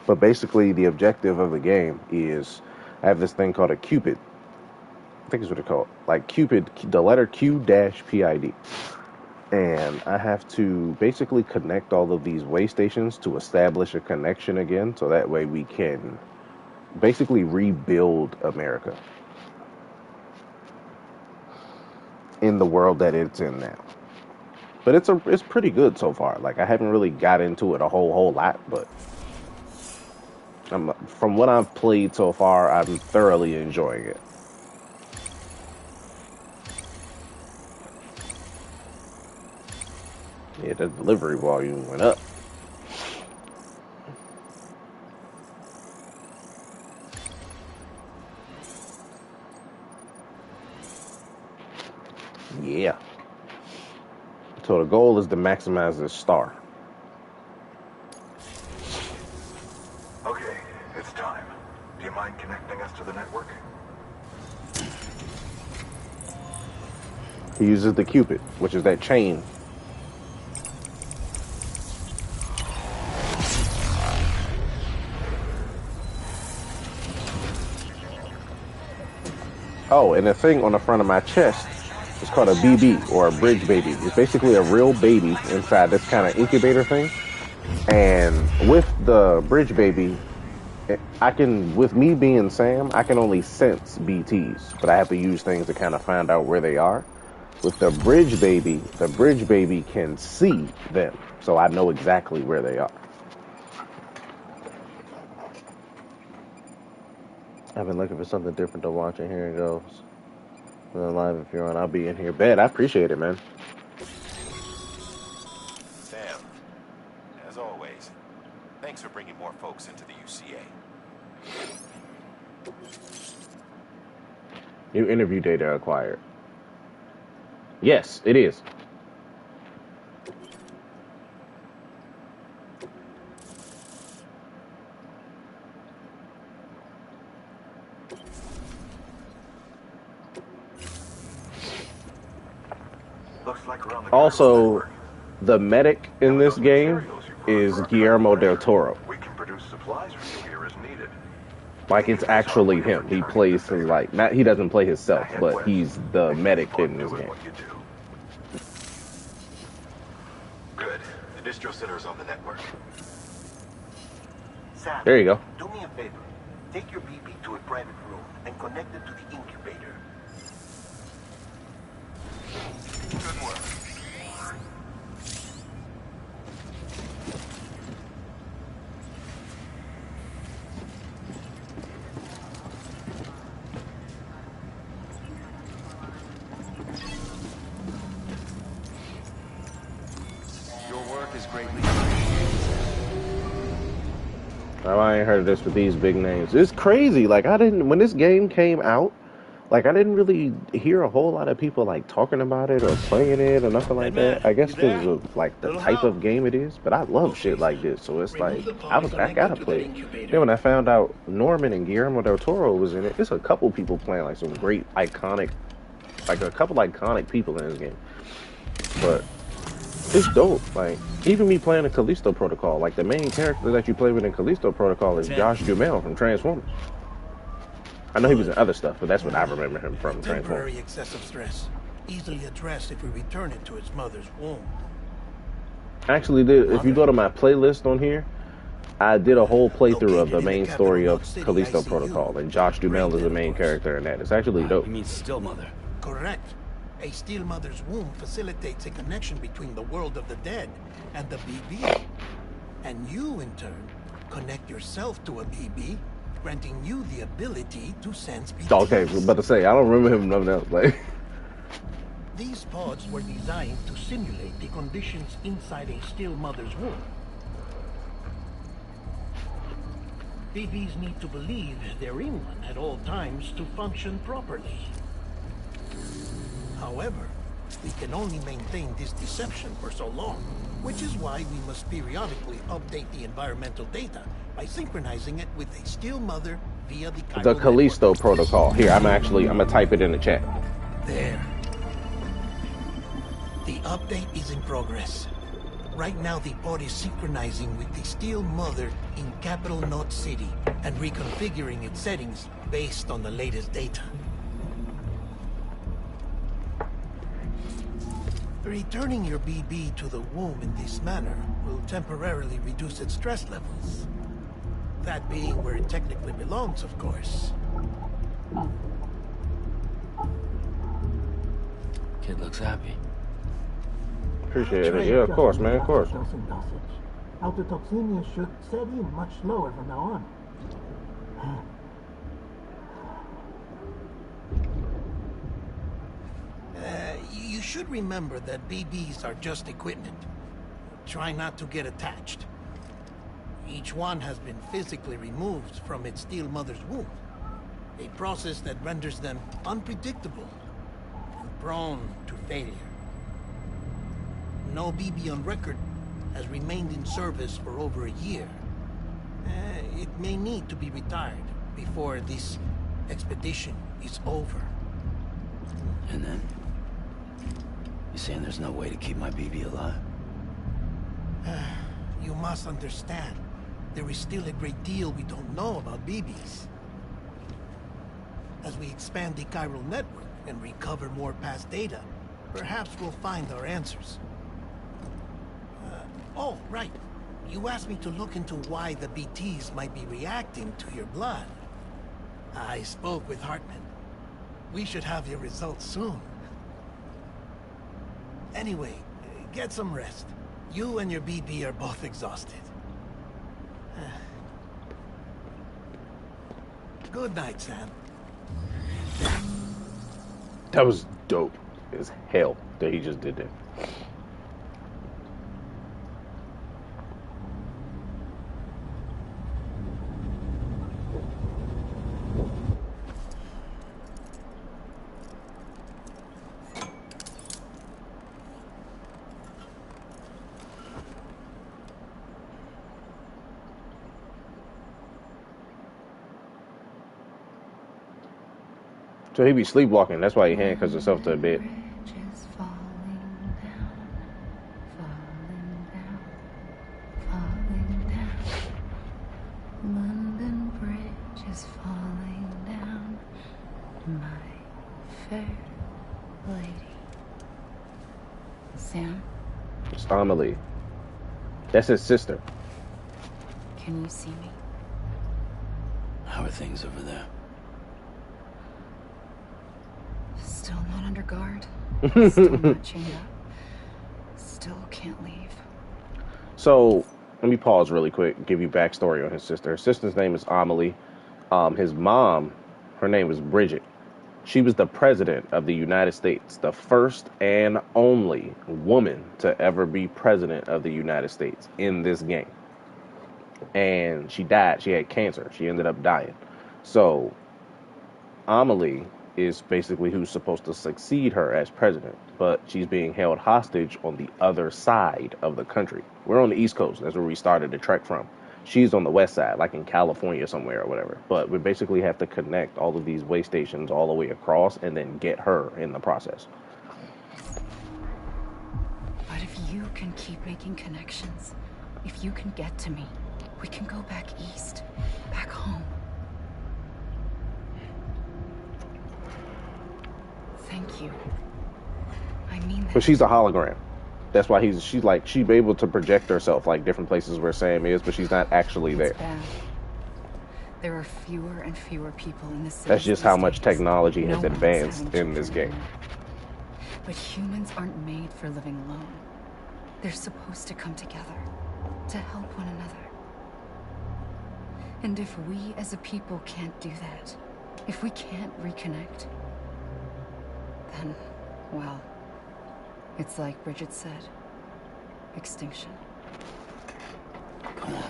But basically, the objective of the game is I have this thing called a Cupid. I think it's what it's called. Like Cupid, the letter Q-PID. And I have to basically connect all of these way stations to establish a connection again, so that way we can basically rebuild America in the world that it's in now. But it's pretty good so far. Like I haven't really got into it a whole lot, but from what I've played so far, I'm thoroughly enjoying it. Yeah, the delivery volume went up. Yeah. So the goal is to maximize this star. Okay, it's time. Do you mind connecting us to the network? He uses the Cupid, which is that chain. Oh, and the thing on the front of my chest is called a BB, or a bridge baby. It's basically a real baby inside this kind of incubator thing. And with the bridge baby, with me being Sam, I can only sense BTs, but I have to use things to kind of find out where they are. With the bridge baby can see them, so I know exactly where they are. I've been looking for something different to watch, and here it goes. Live if you're on, I'll be in here. Bet, I appreciate it, man. Sam, as always, thanks for bringing more folks into the UCA. New interview data acquired. Yes, it is. Looks like we're on the Also, the medic in this game is Guillermo del Toro. We can produce supplies for you here as needed. Like, it's actually him. He plays his, like, not, he doesn't play himself, but he's the medic in this game. Good. The distro center is on the network. Sam, There you go. do me a favor. Take your BB to a private room and connect it to the incubator. Good work. Your work is greatly appreciated. I ain't heard of this with these big names. It's crazy. Like, when this game came out, like, I didn't really hear a whole lot of people, like, talking about it or playing it or nothing like that. I guess because of, like, the type of game it is. But I love shit like this. So it's like, I gotta play it. Then when I found out Norman and Guillermo del Toro was in it, there's a couple people playing, like, some great iconic, like, a couple iconic people in this game. But it's dope. Like, even me playing the Callisto Protocol, like, the main character that you play with in Callisto Protocol is Josh Duhamel from Transformers. I know he was in other stuff, but that's what I remember him from, Transformers. Temporary excessive stress, easily addressed if we return it to its mother's womb. I actually did. If you go to my playlist on here, I did a whole playthrough of the main story of Callisto Protocol, and Josh Duhamel is the main character in that. It's actually dope. You mean Still Mother? Correct. A steel mother's womb facilitates a connection between the world of the dead and the BB. And you, in turn, connect yourself to a BB, granting you the ability to sense BBs. Okay, I was about to say, I don't remember him from nothing else. Like, These pods were designed to simulate the conditions inside a still mother's womb. BBs need to believe they're in one at all times to function properly. However, we can only maintain this deception for so long, which is why we must periodically update the environmental data by synchronizing it with a still mother via the Callisto Protocol. Here, I'm gonna type it in the chat. There. The update is in progress. Right now, the pod is synchronizing with the Steel Mother in Capital Knot City and reconfiguring its settings based on the latest data. Returning your BB to the womb in this manner will temporarily reduce its stress levels. That being where it technically belongs, of course. Kid looks happy. Appreciate it. Yeah, of course, man, of course. Autotoxemia should set in much slower from now on. You should remember that BBs are just equipment. Try not to get attached. Each one has been physically removed from its steel mother's womb. A process that renders them unpredictable and prone to failure. No BB on record has remained in service for over a year. It may need to be retired before this expedition is over. And then? You saying there's no way to keep my BB alive? You must understand, there is still a great deal we don't know about BBs. As we expand the chiral network and recover more past data, perhaps we'll find our answers. Oh, right. You asked me to look into why the BTs might be reacting to your blood. I spoke with Hartman. We should have your results soon. Anyway, get some rest. You and your BB are both exhausted. Good night, Sam. That was dope as hell that he just did that. So he be sleepwalking. That's why he handcuffs himself to a bed. London Bridge is falling down, my fair lady. Sam, It's Amelie. That's his sister. can you see me? How are things over there? Still not under guard. Still not chained up. Still can't leave. So let me pause really quick, give you backstory on his sister. His sister's name is Amelie. His mom, her name was Bridget. She was the president of the United States, the first and only woman to ever be president of the United States in this game. And she died. She had cancer. She ended up dying. So Amelie is basically who's supposed to succeed her as president, but she's being held hostage on the other side of the country. We're on the East Coast. That's where we started the trek from. She's on the west side, like in California somewhere or whatever. But we basically have to connect all of these way stations all the way across and then get her in the process. But if you can keep making connections, if you can get to me, we can go back east, back home. Thank you. I mean that. But she's a hologram. That's why she's able to project herself like different places where Sam is, but she's not actually there. Bad. There are fewer and fewer people in the city. That's just how much technology has advanced in this game. But humans aren't made for living alone. They're supposed to come together, to help one another. And if we as a people can't do that, if we can't reconnect, then, well, it's like Bridget said, extinction. Come on.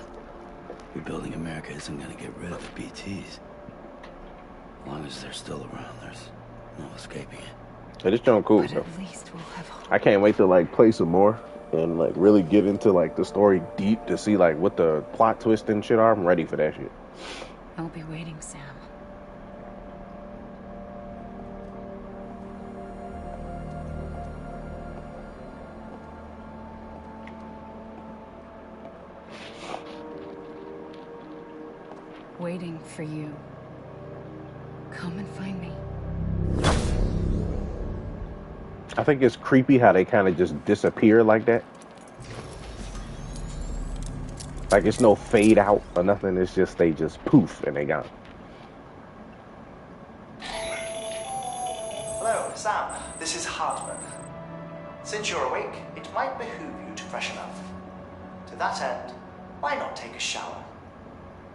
Rebuilding America isn't gonna get rid of the BTs. As long as they're still around, there's no escaping it. Hey, this joint cool, But bro. at least we'll have hope. I can't wait to like play some more and like really get into like the story deep to see like what the plot twist and shit are. I'm ready for that shit. I'll be waiting, Sam. Waiting for you. Come and find me. I think it's creepy how they kind of just disappear like that. Like it's no fade out or nothing. It's just they just poof and they gone. Hello, Sam. This is Hartman. Since you're awake, it might behoove you to freshen up. To that end, why not take a shower?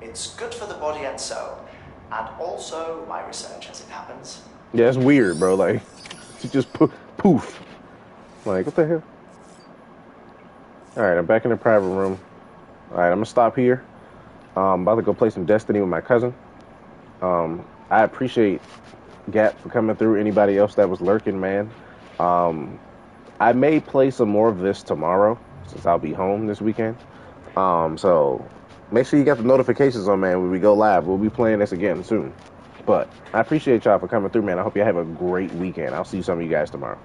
It's good for the body and soul, and also my research as it happens. Yeah, it's weird, bro. Like it just poof. Like what the hell? All right, I'm back in the private room. All right, I'm gonna stop here. I'm about to go play some Destiny with my cousin. I appreciate Gap for coming through. Anybody else that was lurking, man. I may play some more of this tomorrow since I'll be home this weekend. So make sure you got the notifications on, man, when we go live. We'll be playing this again soon. But I appreciate y'all for coming through, man. I hope y'all have a great weekend. I'll see some of you guys tomorrow.